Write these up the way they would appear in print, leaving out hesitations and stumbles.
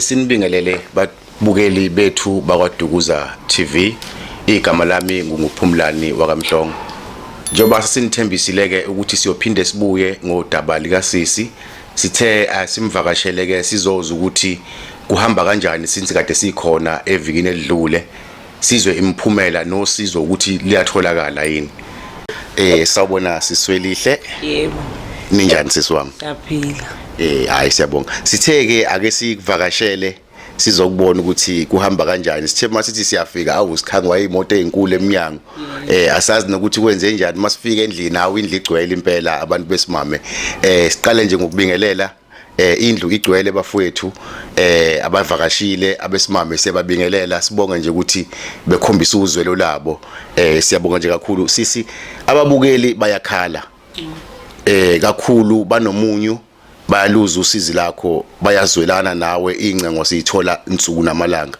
Sinibingelele babukeli bethu bakwaDukuza TV. Igama lami nguPhumlani wakamhlongo. Njoba sinithembisileke ukuthi siyophinde sibuye ngodaba lika Sisi. Sithe simvakasheleke sizoza ukuthi kuhamba kanjani since kade sikhona evikini elidlule. Sizwe imphumela nosizo ukuthi liyatholakala yini. Sawubona siswelihle. Yebo. Ninjani sisiwami? Siyaphila. Hayi siyabonga. Sitheke ake sikuvakashele sizokubona ukuthi kuhamba kanjani. Sithe masithi siyafika awusikhangwa imoto ezinkulu eminyango. Asazi nokuthi kwenze njani masifika endlini awu indlu igcwele impela abantu besimame. Siqale nje ngokubingelela indlu igcwele bafowethu abavakashile abesimame sebabingelela sibonga nje ukuthi bekhombisa uzwelo labo. Siyabonga nje kakhulu Sisi ababukeli bayakhala. Kakhulu banomunyu bayaluza usizi lakho bayazwelana nawe incengo siyithola insuku namalanga.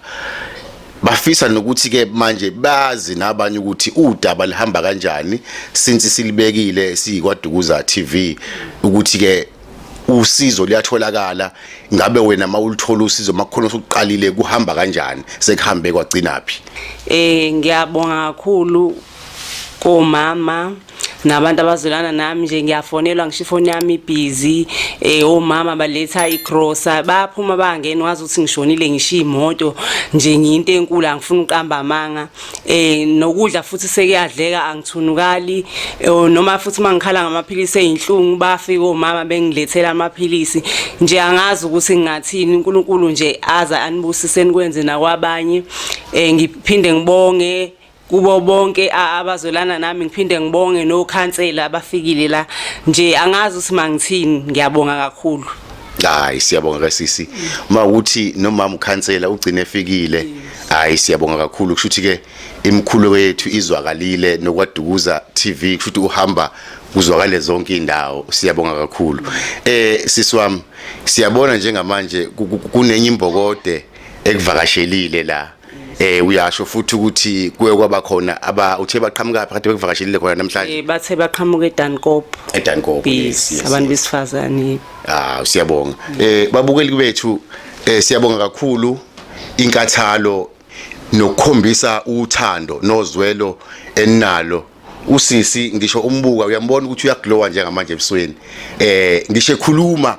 Bafisa nokuthi ke manje bazi nabanye ukuthi udaba lihamba kanjani since silibekile sikwaDukuza TV ukuthi ke usizo liyatholakala. Ngabe wena mawulithola usizo makhona usuqalile kuhamba kanjani sekuhambe kwagcinapi? Ngiyabonga kakhulu komama nabantu abazolana nami nje ngiyafonelwa ngisho ifoni yami busy. Omama baletha igrosa baphuma bangena wazi ukuthi ngishonile ngisho imoto nje ngiyinto enkulu angifuni uqamba amanga. Nokudla futhi sekuyadleka angithunukali noma futhi mangikhala ngamaphilisi einhlungu bafika omama bengilethela amaphilisi nje angazi ukuthi ngingathini. uNkulunkulu nje aza anibusise nikwenze nakwabanye. Ngiphinde ngibonge kubo bonke abazolana nami ngiphinde ngibonge nokhansela abafikile la nje angazi ukuthi mangithini. Ngiyabonga kakhulu. Hayi siyabonga kaSisi. Uma ukuthi nomama ukhansela ugcine efikile. Hayi siyabonga kakhulu kushuthi ke imkhulu yethu izwakalile nokwaDukuza TV kushuthi uhamba kuzwakale zonke indawo. Siyabonga kakhulu. Sisi wami siyabona njengamanje kunenye imbokode ekuvakashelile la. Uyasho futhi ukuthi kuye kwaba khona uthe baqhamuka phakathi bekuvakashelile khona namhlanje. Bathe baqhamuka eDankop. eDankop yes. Abantu besifazane. Siyabonga. Babukeli bethu siyabonga kakhulu inkathalo nokukhombisa uthando nozwelo enalo. Usisi ngisho umbuka uyambona ukuthi uyaglowa njengamanje ebusweni. Ngisho ekhuluma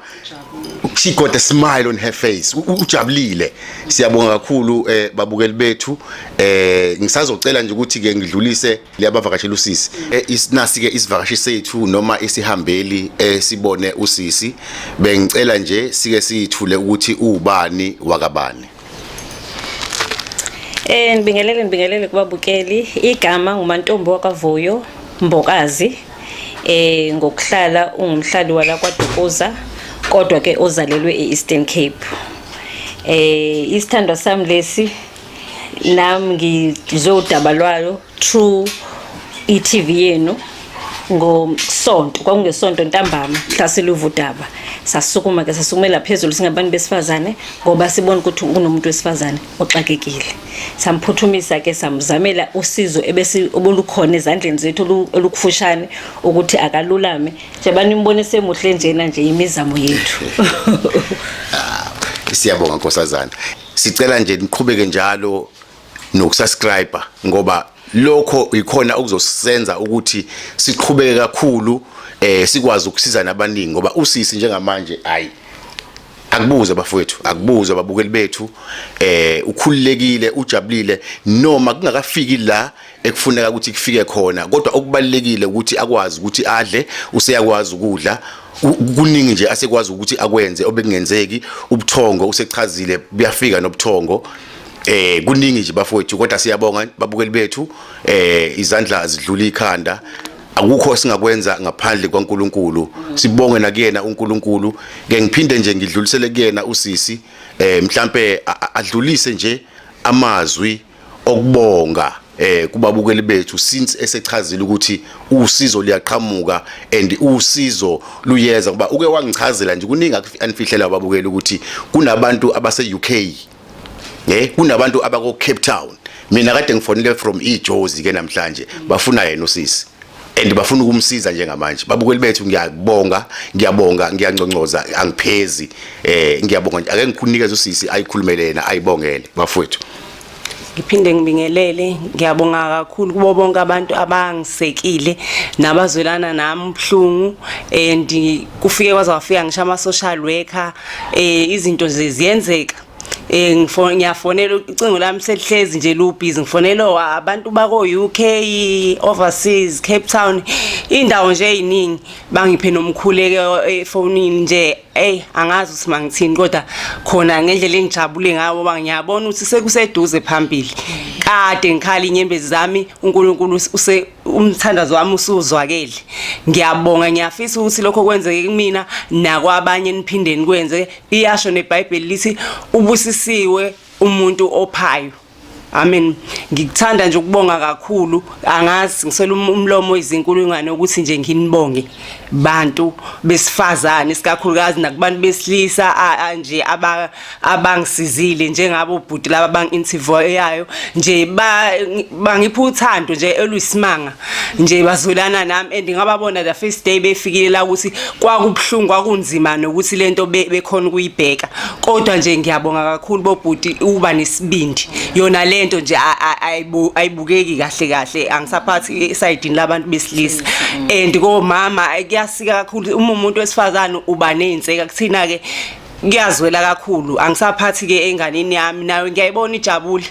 she got a smile on her face. Ujabulile. Siyabonga kakhulu babukeli bethu. Ngisazocela nje ukuthi ke ngidlulise liyabavakashela usisi. Isinasi ke isivakashi sethu noma isihambeli sibone usisi. Bengicela nje sike sithule ukuthi ubani wakabani. Ngibingelele kubabukeli. Igama nguMantombo wakaVuyo Mbokazi. Ngokuhlala ungumhlali wala kwaDukuza kodwa ke ozalelwe eEastern Cape. Isithandwa sami lesi nami ngizodaba lwayo through iTV yenu ngosonto kwakungesonto ntambama hlasela uvudaba sasukuma ke sasukumela phezulu singabantu besifazane ngoba sibona ukuthi kunomuntu wesifazane oxakekile. Samphuthumisa ke samzamela usizo ebese obulukhona ezandleni zethu olukufushane ukuthi akalulame nje banimbonise emuhle njena nje imizamo yethu. Siyabonga nkosazana. Sicela nje niqhubeke njalo nokusubscribe ngoba lokho ikhona okuzosisenza ukuthi siqhubeke kakhulu sikwazi ukusiza nabaningi ngoba usisi njengamanje hayi akubuze bafowethu akubuze babukeli bethu ukhululekile ujabulile noma kungakafiki la ekufuneka ukuthi kufike khona kodwa okubalekile ukuthi akwazi ukuthi adle useyakwazi ukudla kuningi nje asekwazi ukuthi akwenze obekungenzeki ubuthongo usechazile buyafika nobuthongo. Kuningi nje bafowethu kodwa siyabonga babukeli bethu izandla zidlula ikhanda akukho singakwenza ngaphandle kwaNkulunkulu. Sibonge nakuyena uNkulunkulu ke ngiphinde nje ngidlulisele kuyena usisi mhlambe adlulise nje amazwi okubonga kubabukeli bethu since esechazile ukuthi usizo liyaqhamuka and usizo luyeza ngoba uke wangichazela nje kuningi anifihlela ababukeli ukuthi kunabantu abase UK kunabantu abako Cape Town. Mina kade ngifonile from eJozi ke namhlanje bafuna yena usisi. and bafuna ukumsiza njengamanje. Babukeli bethu ngiyabonga ngiyancongcoza angiphezi ngiyabonga ake ngikunikeza usisi ayikhulumelena ayibongele bafowethu. Ngiphinde ngibingelele ngiyabonga kakhulu kubo bonke abantu abangisekile nabazwelana nami ubhlungu and kufike kwaze wafika ngisho ama social worker izinto ziyenzeka ngiyafonela ucingo lami selihlezi nje lubhizi ngifonela abantu bako UK overseas Cape Town indawo nje eziningi bangiphe nomkhuleko efonini nje angazi ukuthi mangithini kodwa khona ngendlela engijabule ngawo bangiyabona ukuthi sekuseduze phambili kade ngikhala inyembezi zami uNkulunkulu umthandazo wami usuzwakele ngiyabonga ngiyafisa ukuthi lokho kwenzeke kumina nakwabanye niphinde nikwenze iyasho neBhayibheli lithi ubusisiwe umuntu ophayo. Amen. Ngikuthanda nje ukubonga kakhulu angazi ngisela umlomo izinkulungwane ukuthi nje nginibonge bantu besifazane sikakhulukazi nakubantu besilisa nje abangisizile njengabo ubhuti laba banginterviewayo nje bangipha uthando nje eluyisimanga nje bazwelana nami and ngababona the first day befikile la ukuthi kwakubhlungu kwakunzima nokuthi lento bekhona ukuyibheka kodwa nje ngiyabonga kakhulu bobhuti uba nesibindi yona lento nje ayibukeki kahle angisaphathi esayidini labantu besilisa and ko mama kuyasika kakhulu uma umuntu wesifazane uba nezinseka kuthina ke ngiyazwela kakhulu angisaphathi ke enganeni yami nayo ngiyayibona ijabule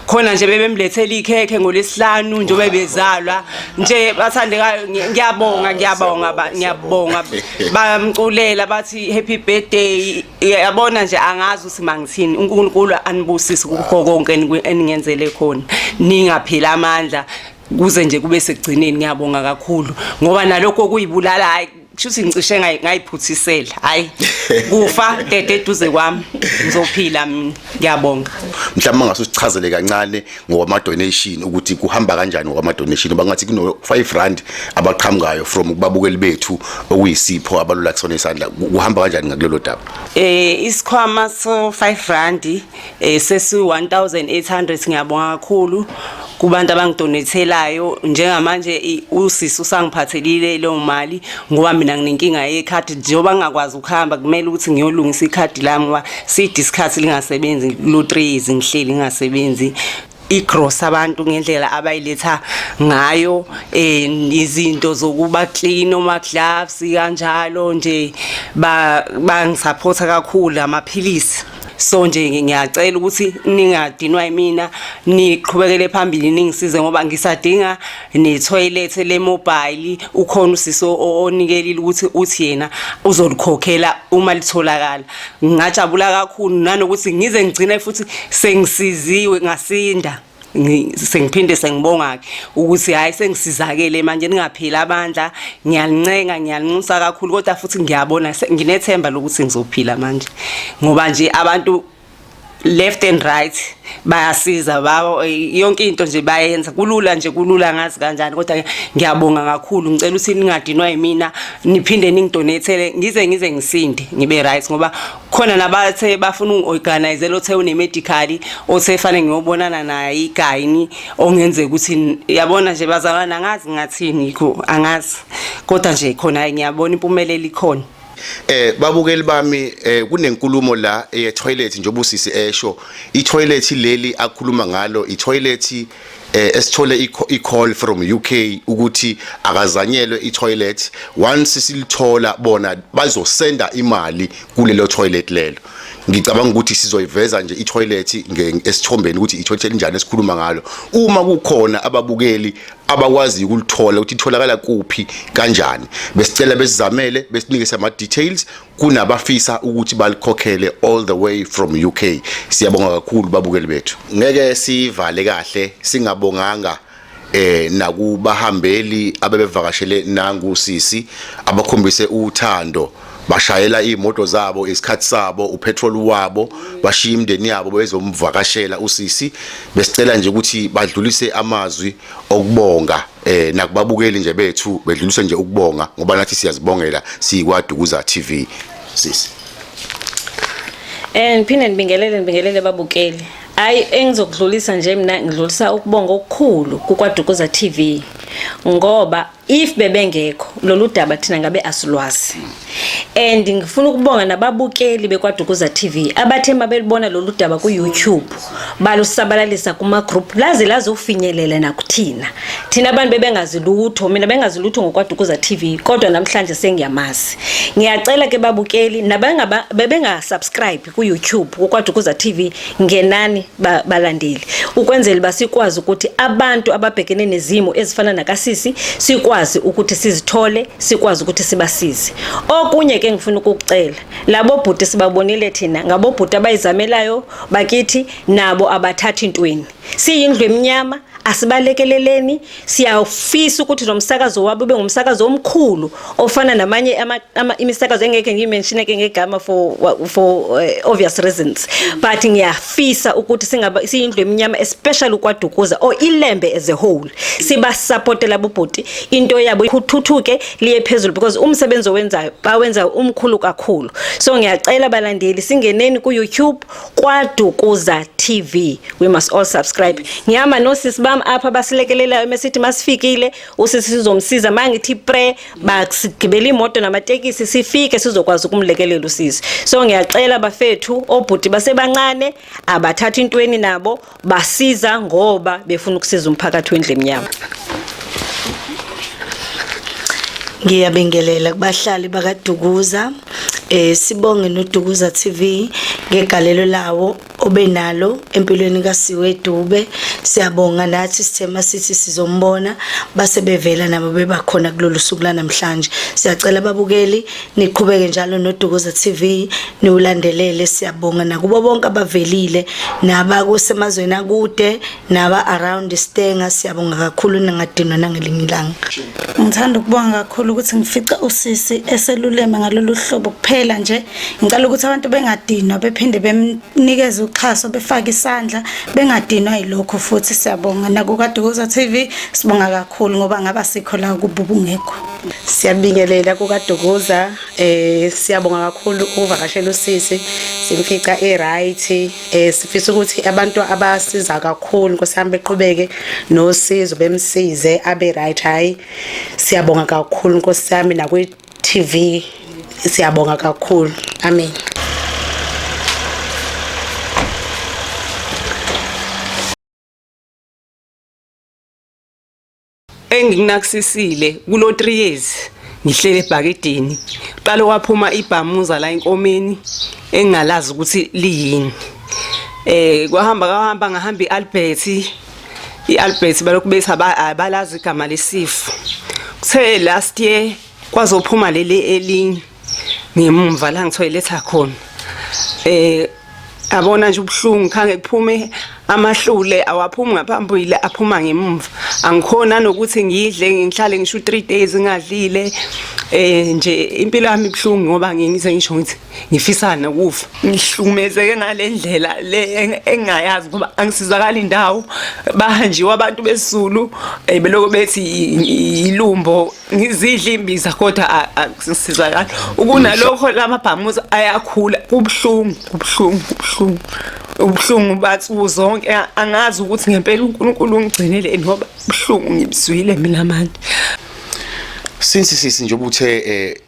khona nje bebemlethela ikhekhe ngolesihlanu nje bebezalwa nje bathandekayo ngiyabonga bamculela bathi happy birthday yabona nje angazi ukuthi mangithini uNkulunkulu anibusise kukho konke eningenzele khona ningaphela amandla kuze nje kube sekugcineni ngiyabonga kakhulu ngoba nalokho kuyibulala hayi kushuthi ngicishe ngayiphuthisela hayi kufa eduze kwami ngizophila mina ngiyabonga. Mhlawumbe ngasusichazele kancane ngokwama donation ukuthi kuhamba kanjani ngokwama donation bangathi kuno 5 rand abaqhamukayo from kubabukeli bethu okuyisipho abalula kusona isandla kuhamba kanjani ngakulelo daba. Isikhwama so 5 rand sesi 1800 ngiyabonga kakhulu kubantu abangidonethelayo njengamanje usisi usangiphathelile leyo mali ngoba mina nginenkinga yekhadi njengoba ngingakwazi ukuhamba kumele ukuthi ngiyolungisa ikhadi lami ngoba sidiscuss lingasebenzi lo 3 years ngihleli ngingasebenzi igross abantu ngendlela abayiletha ngayo izinto zokuba clean oma gloves kanjalo nje bangisupporta kakhulu amaphilisi. So nje ngiyacela ukuthi ningadinwa yimina niqhubekele phambili ningisize ngoba ngisadinga ne toilet le mobile ukhona usiso onikelile ukuthi uthi yena uzolikhokhela uma litholakala ngingajabula kakhulu nanokuthi ngize ngigcine futhi sengisiziwe ngasinda sengiphinde sengibonga ukuthi hayi sengisizakele manje ningaphila abandla ngiyalincenga kakhulu kodwa futhi ngiyabona nginethemba lokuthi ngizophila manje ngoba nje abantu left and right bayasiza babo yonke into nje bayenza kulula ngazi kanjani kodwa ngiyabonga kakhulu ngicela ukuthi ningadinwa yimina niphinde ningidonethele ngize ngisinde ngibe right ngoba khona nabathe bafuna uorganize lothe une medical othe fanele ngiyobonana naye igayini ongenze ukuthi yabona nje bazalwana ngazi ngathini angazi kodwa nje khona ngiyabona impumelelo ikhona. Babukeli bami kunenkulumo la toilet njengoba usisi esho toilet leli akhuluma ngalo toilet esithole i-call from UK ukuthi akazanyelwe toilet once silithola bona bazosenda imali kulelo toilet lelo. Ngicabanga ukuthi sizoyiveza nje toilet esithombeni ukuthi toilet enjani esikhuluma ngalo uma kukhona ababukeli abakwazi ukulithola ukuthi itholakala kuphi kanjani besicela besizamele besinikise ama details kunabafisa ukuthi balikhokhele all the way from UK. Siyabonga kakhulu babukeli bethu. Ngeke sivale kahle singabonganga nakubahambeli abebevakashele nangu sisi abakhombise uthando bashayela imoto zabo isikhathi sabo upetrol wabo bashiya imndeni yabo bezomvakashela usisi besicela nje ukuthi badlulise amazwi okubonga nakubabukeli nje bethu bedlulise nje ukubonga ngoba nathi siyazibongela sikwaDukuza TV sisi. Phinde nibingelele babukeli. Hayi engizokudlulisa nje mina ngidlulisa ukubonga okukhulu kuKwaDukuza TV ngoba if bebengekho lolu daba thina ngabe asilwazi. And ngifuna ukubonga nababukeli bekwaDukuza TV abathe mabelibona lolu daba ku YouTube balusabalalisa kuma group laze ufinyelela nakuthina. Thina abantu bebengazilutho, mina bengazilutho ngokwaDukuza TV kodwa namhlanje sengiyamazi. Ngiyacela ke babukeli bebenga subscribe ku YouTube ngokwaDukuza TV ngenani balandeli ukwenzela basikwazi ukuthi abantu ababhekene nezimo ezifana nakasisi sikwazi ukuthi sizithole, sikwazi ukuthi sibasize. Okunye ke ngifuna ukukucela labo bhuti sibabonile thina ngabo bhuti abayizamelayo bakithi nabo abathatha intweni. Siyindlu eminyama asibalekeleleni, siyafisa ukuthi lo msakazo wabo ube ngumsakazo omkhulu ofana namanye imisakazo engeke ngimention ke ngegama for obvious reasons, but ngiyafisa ukuthi siyindlu eminyama especially kwaDukuza or iLembe as a whole siba support labo bhuti into yabo ikhuthuke liye phezulu because umsebenzi owenzayo bawenza umkhulu kakhulu. So ngiyacela balandeli singeneni ku YouTube kwaDukuza TV, we must all subscribe. Ngiyama nosisi bami apha basilekelelayo mesithi masifikile usisi sizomsiza mangithi pre basigibela imoto namatekisi sifike sizokwazi ukumlekelela usisi. So ngiyacela bafethu obhuti basebancane abathatha intweni nabo basiza ngoba befuna ukusiza umphakathi wendle eminyama. Ngiyabingelela kubahlali bakaDukuza, sibonge noDukuza TV ngegalelo lawo obenalo empilweni kaSiwe Dube. Siyabonga nathi sithema sithi sizombona base bevela nabo bebakhona kulolu suku lanamhlanje. Siyacela babukeli niqhubeke njalo noDukuza TV niulandelele. Siyabonga nakubo bonke abavelile nabakusemazweni akude naba around Stenga. Siyabonga kakhulu nangadinwa nangelinye ilanga. Ngithanda ukubonga kakhulu ukuthi ngifica usisi eseluleme ngalolu hlobo kuphela nje. Ngicela ukuthi abantu bengadinwa bephinde bemnikeze uxhaso befake isandla bengadinwa yilokho futhi. Siyabonga nakukaDukuza TV sibonga kakhulu ngoba ngaba sikho la kububungekho. Siyabingelela kukaDukuza, siyabonga kakhulu ukuvakashela usisi simfica right. Sifisa ukuthi abantu abasiza kakhulu nkosihambe eqhubeke nosizo bemsize abe right. Hayi siyabonga kakhulu nkosi yami nakwi TV siyabonga kakhulu. Amen. Enginakusisile kulo 3 years ngihlele ebhakedeni qala waphuma ibhamuza la enkomeni engalazi ukuthi liyini. Kwahamba ngahamba iAlbert balokhu bethi abalazi igama lesifo. Kuthe last year kwazophuma leli elinye ngemumva la ngithoyiletha khona. Abona nje ubuhlungu khange kuphume amahlule awaphumi ngaphambili aphuma ngemumva. Angikhona nokuthi ngidle ngihlale ngisho 3 days ngadlile. Nje impilo yami ibhlungu ngoba ngize ngisho ngithi ngifisana ukufa. Ngihlukumezeke ngalendlela le engayazi ngoba angisizakala indawo bahanjiwe abantu besizulu beloko bethi ilumbo ngizidla imbiza kodwa akusizakala. Ukunalokho lamabhamuza ayakhula ubuhlungu bathi uzonke angazi ukuthi ngempela uNkulunkulu ungigcinele ngoba ubuhlungu ngibizwile mina manje. Since sisi nje ubuthe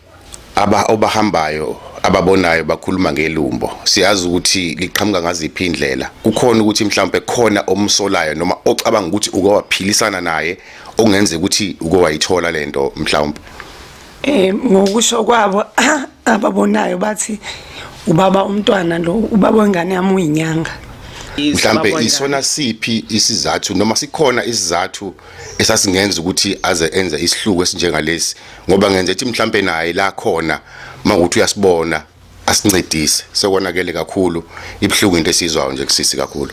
abahambayo ababonayo bakhuluma ngelumbo siyazi ukuthi liqhamuka ngaziphi indlela. Kukhona ukuthi mhlawumbe khona omsolayo noma ocabanga ukuthi uke waphilisana naye okungenza ukuthi uke wayithola lento mhlawumbe. Ngokusho kwabo ababonayo bathi ubaba umntwana lo ubaba wengane yami uyinyanga. Mhlawumbe isona siphi isizathu noma sikhona isizathu esasingenza ukuthi aze enze isihluku esinjengalesi ngoba ngenze ethi mhlawumbe naye la khona mangukuthi uyasibona asincedise sekonakele kakhulu ibhlungu into esizwayo nje kusisi kakhulu.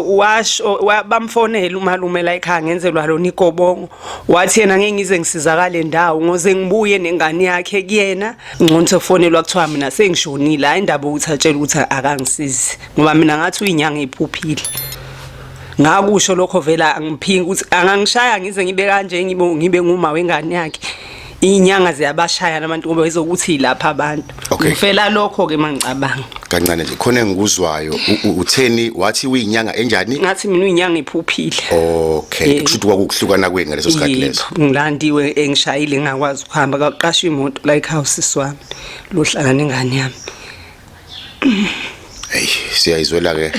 Washo bamfonela umalume la ekhaya ngenzelwa lo Nikobongo wathi yena ngeke ngize ngisizakale ndawo ngoze ngibuye nengane yakhe kuyena ngconto fonelwa kuthiwa mina sengishonile hayi indaba ukuthatshela ukuthi akangisizi ngoba mina ngathi uyinyanga iphuphile. Ngakusho lokho vela angiphingi ukuthi angangishaya ngize ngibe kanje ngibe nguma wengane yakhe inyanga ziyabashaya nabantu ngoba izokuthi lapha abantu Okay. ngifela lokho ke mangicabanga kancane nje khona engikuzwayo utheni wathi uyinyanga enjani ngathi mina uyinyanga iphuphile okay kusho ukuthi kwakuhlukana kweni ngaleso sikhathi leso ngilandiwe engishayile ngakwazi ukuhamba kwaqashwa imoto la ekhawusi swami lohlala nengane yami hey siyayizwela ke